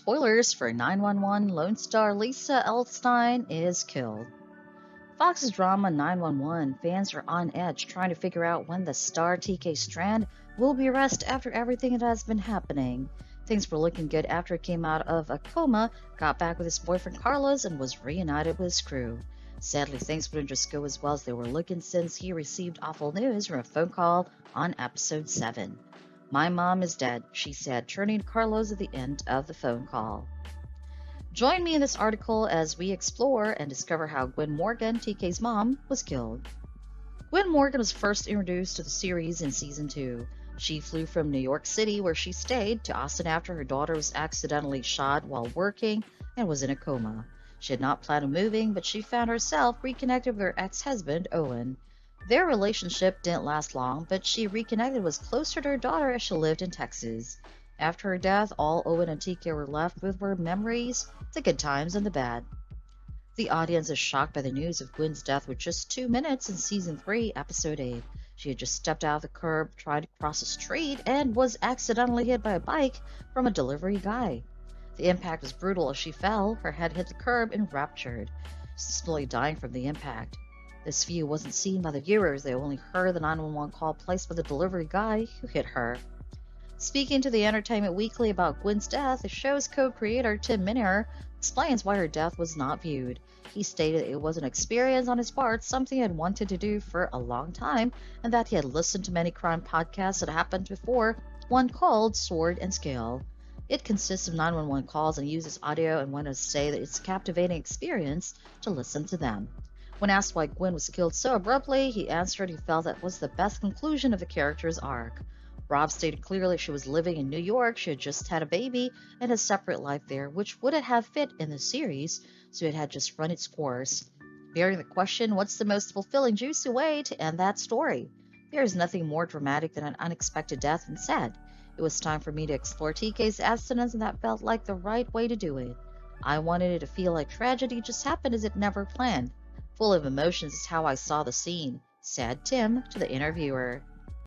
spoilers for 911 Lone Star Lisa Eleslstein is killed. Fox's drama 911 fans are on edge trying to figure out when the star TK Strand will be arrested after everything that has been happening. Things were looking good after he came out of a coma, got back with his boyfriend Carlos, and was reunited with his crew. Sadly, things wouldn't just go as well as they were looking since he received awful news from a phone call on episode 7. "My mom is dead," she said, turning to Carlos at the end of the phone call. Join me in this article as we explore and discover how Gwen Morgan, TK's mom, was killed. Gwen Morgan was first introduced to the series in Season 2. She flew from New York City, where she stayed, to Austin after her daughter was accidentally shot while working and was in a coma. She had not planned on moving, but she found herself reconnected with her ex-husband, Owen. Their relationship didn't last long, but she reconnected was closer to her daughter as she lived in Texas. After her death, all Owen and TK were left with were memories, the good times and the bad. The audience is shocked by the news of Gwen's death with just 2 minutes in Season 3, Episode 8. She had just stepped out of the curb, tried to cross the street, and was accidentally hit by a bike from a delivery guy. The impact was brutal as she fell, her head hit the curb and ruptured, slowly dying from the impact. This view wasn't seen by the viewers, they only heard the 911 call placed by the delivery guy who hit her. Speaking to the Entertainment Weekly about Gwen's death, the show's co-creator Tim Minear explains why her death was not viewed. He stated it was an experience on his part, something he had wanted to do for a long time, and that he had listened to many crime podcasts that happened before, one called Sword and Scale. It consists of 911 calls and uses audio, and went on to say that it's a captivating experience to listen to them. When asked why Gwen was killed so abruptly, he answered he felt that was the best conclusion of the character's arc. Rob stated clearly she was living in New York, she had just had a baby, and a separate life there, which wouldn't have fit in the series, so it had just run its course. Bearing the question, what's the most fulfilling, juicy way to end that story? There is nothing more dramatic than an unexpected death, and said, "It was time for me to explore TK's abstinence, and that felt like the right way to do it. I wanted it to feel like tragedy just happened as it never planned. Full of emotions is how I saw the scene," said Tim to the interviewer.